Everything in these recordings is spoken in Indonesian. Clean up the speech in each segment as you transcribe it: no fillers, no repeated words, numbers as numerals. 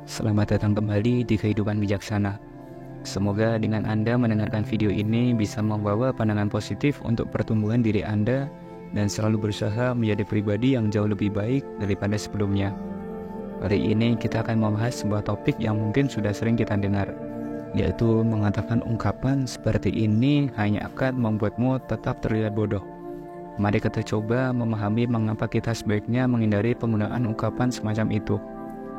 Selamat datang kembali di Kehidupan Bijaksana. Semoga dengan Anda mendengarkan video ini bisa membawa pandangan positif untuk pertumbuhan diri Anda dan selalu berusaha menjadi pribadi yang jauh lebih baik daripada sebelumnya. Hari ini kita akan membahas sebuah topik yang mungkin sudah sering kita dengar, yaitu mengatakan ungkapan seperti ini hanya akan membuatmu tetap terlihat bodoh. Mari kita coba memahami mengapa kita sebaiknya menghindari penggunaan ungkapan semacam itu.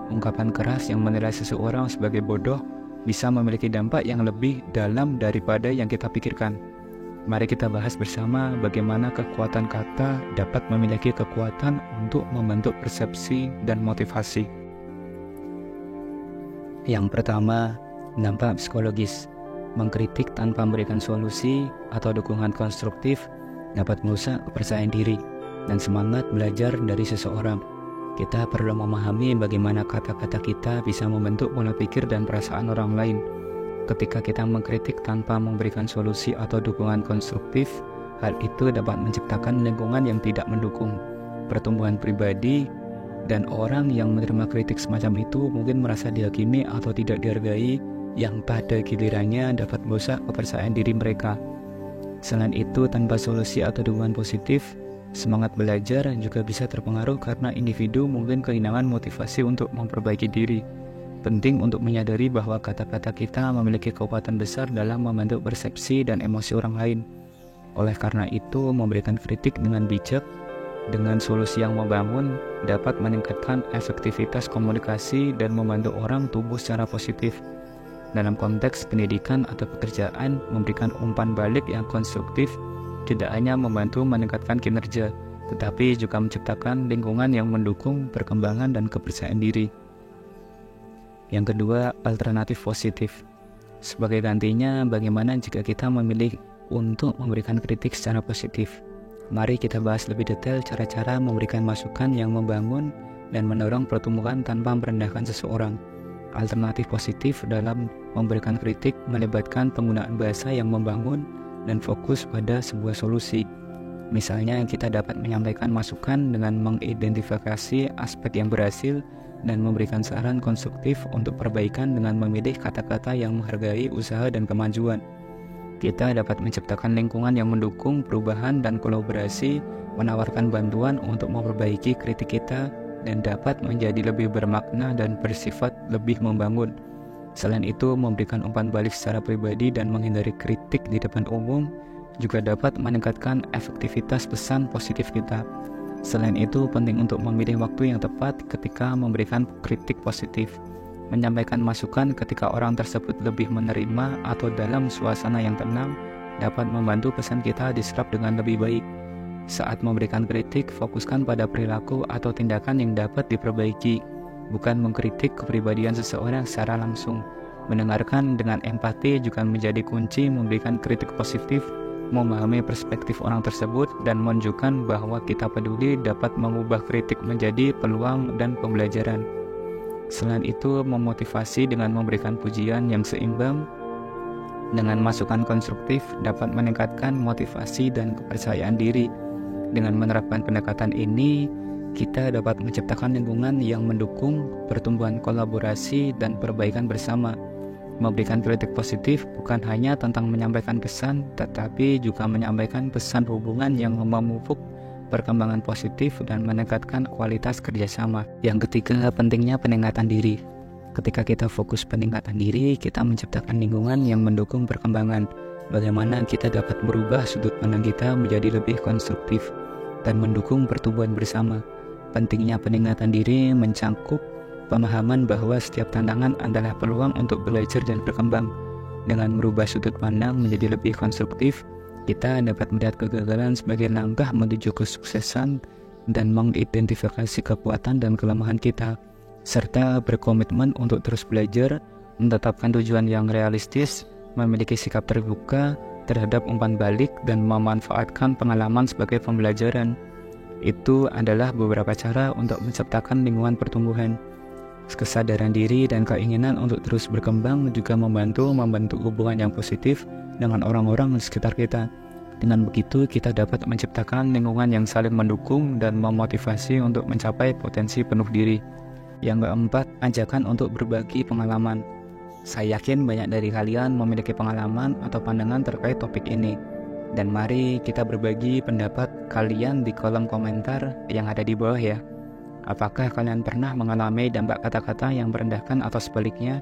Ungkapan keras yang menilai seseorang sebagai bodoh bisa memiliki dampak yang lebih dalam daripada yang kita pikirkan. Mari kita bahas bersama bagaimana kekuatan kata dapat memiliki kekuatan untuk membentuk persepsi dan motivasi. Yang pertama, dampak psikologis. Mengkritik tanpa memberikan solusi atau dukungan konstruktif dapat merusak kepercayaan diri dan semangat belajar dari seseorang. Kita perlu memahami bagaimana kata-kata kita bisa membentuk pola pikir dan perasaan orang lain. Ketika kita mengkritik tanpa memberikan solusi atau dukungan konstruktif, hal itu dapat menciptakan lingkungan yang tidak mendukung pertumbuhan pribadi, dan orang yang menerima kritik semacam itu mungkin merasa dihakimi atau tidak dihargai, yang pada gilirannya dapat merusak kepercayaan diri mereka. Selain itu, tanpa solusi atau dukungan positif, semangat belajar juga bisa terpengaruh karena individu mungkin kehilangan motivasi untuk memperbaiki diri. Penting untuk menyadari bahwa kata-kata kita memiliki kekuatan besar dalam membentuk persepsi dan emosi orang lain. Oleh karena itu, memberikan kritik dengan bijak, dengan solusi yang membangun, dapat meningkatkan efektivitas komunikasi dan membantu orang tumbuh secara positif. Dalam konteks pendidikan atau pekerjaan, memberikan umpan balik yang konstruktif tidak hanya membantu meningkatkan kinerja, tetapi juga menciptakan lingkungan yang mendukung perkembangan dan kepercayaan diri. Yang kedua, alternatif positif. Sebagai gantinya, bagaimana jika kita memilih untuk memberikan kritik secara positif? Mari kita bahas lebih detail cara-cara memberikan masukan yang membangun dan mendorong pertumbuhan tanpa merendahkan seseorang. Alternatif positif dalam memberikan kritik melibatkan penggunaan bahasa yang membangun dan fokus pada sebuah solusi. Misalnya, kita dapat menyampaikan masukan dengan mengidentifikasi aspek yang berhasil dan memberikan saran konstruktif untuk perbaikan dengan memilih kata-kata yang menghargai usaha dan kemajuan. Kita dapat menciptakan lingkungan yang mendukung perubahan dan kolaborasi, menawarkan bantuan untuk memperbaiki kritik kita, dan dapat menjadi lebih bermakna dan bersifat lebih membangun. Selain itu, memberikan umpan balik secara pribadi dan menghindari kritik di depan umum juga dapat meningkatkan efektivitas pesan positif kita. Selain itu, penting untuk memilih waktu yang tepat ketika memberikan kritik positif. Menyampaikan masukan ketika orang tersebut lebih menerima atau dalam suasana yang tenang dapat membantu pesan kita diserap dengan lebih baik. Saat memberikan kritik, fokuskan pada perilaku atau tindakan yang dapat diperbaiki, bukan mengkritik kepribadian seseorang secara langsung. Mendengarkan dengan empati juga menjadi kunci memberikan kritik positif, memahami perspektif orang tersebut, dan menunjukkan bahwa kita peduli dapat mengubah kritik menjadi peluang dan pembelajaran. Selain itu, memotivasi dengan memberikan pujian yang seimbang dengan masukan konstruktif dapat meningkatkan motivasi dan kepercayaan diri. Dengan menerapkan pendekatan ini, kita dapat menciptakan lingkungan yang mendukung pertumbuhan kolaborasi dan perbaikan bersama. Memberikan kritik positif bukan hanya tentang menyampaikan pesan, tetapi juga menyampaikan pesan hubungan yang memupuk perkembangan positif dan meningkatkan kualitas kerjasama. Yang ketiga, pentingnya peningkatan diri. Ketika kita fokus peningkatan diri, kita menciptakan lingkungan yang mendukung perkembangan. Bagaimana kita dapat merubah sudut pandang kita menjadi lebih konstruktif dan mendukung pertumbuhan bersama. Pentingnya peningkatan diri mencangkup pemahaman bahwa setiap tantangan adalah peluang untuk belajar dan berkembang. Dengan merubah sudut pandang menjadi lebih konstruktif, kita dapat melihat kegagalan sebagai langkah menuju kesuksesan dan mengidentifikasi kekuatan dan kelemahan kita, serta berkomitmen untuk terus belajar, menetapkan tujuan yang realistis, memiliki sikap terbuka terhadap umpan balik, dan memanfaatkan pengalaman sebagai pembelajaran. Itu adalah beberapa cara untuk menciptakan lingkungan pertumbuhan. Kesadaran diri dan keinginan untuk terus berkembang juga membantu membentuk hubungan yang positif dengan orang-orang di sekitar kita. Dengan begitu, kita dapat menciptakan lingkungan yang saling mendukung dan memotivasi untuk mencapai potensi penuh diri. Yang keempat, ajakan untuk berbagi pengalaman. Saya yakin banyak dari kalian memiliki pengalaman atau pandangan terkait topik ini. Dan mari kita berbagi pendapat kalian di kolom komentar yang ada di bawah ya. Apakah kalian pernah mengalami dampak kata-kata yang merendahkan atau sebaliknya?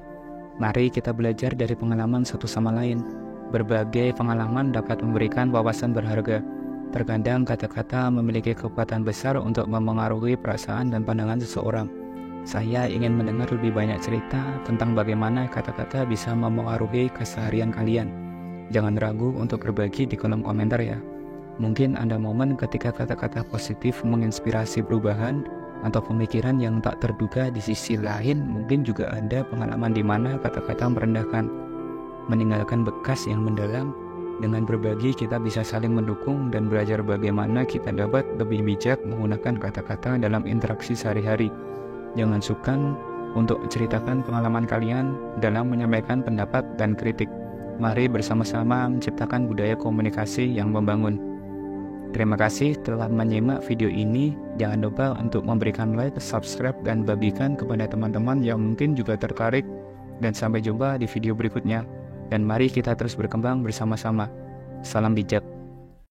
Mari kita belajar dari pengalaman satu sama lain. Berbagai pengalaman dapat memberikan wawasan berharga. Terkadang kata-kata memiliki kekuatan besar untuk memengaruhi perasaan dan pandangan seseorang. Saya ingin mendengar lebih banyak cerita tentang bagaimana kata-kata bisa memengaruhi keseharian kalian. Jangan ragu untuk berbagi di kolom komentar ya. Mungkin ada momen ketika kata-kata positif menginspirasi perubahan atau pemikiran yang tak terduga. Di sisi lain, mungkin juga ada pengalaman di mana kata-kata merendahkan, meninggalkan bekas yang mendalam. Dengan berbagi, kita bisa saling mendukung dan belajar bagaimana kita dapat lebih bijak menggunakan kata-kata dalam interaksi sehari-hari. Jangan sukar untuk ceritakan pengalaman kalian dalam menyampaikan pendapat dan kritik. Mari bersama-sama menciptakan budaya komunikasi yang membangun. Terima kasih telah menyimak video ini. Jangan lupa untuk memberikan like, subscribe, dan bagikan kepada teman-teman yang mungkin juga tertarik. Dan sampai jumpa di video berikutnya. Dan mari kita terus berkembang bersama-sama. Salam bijak.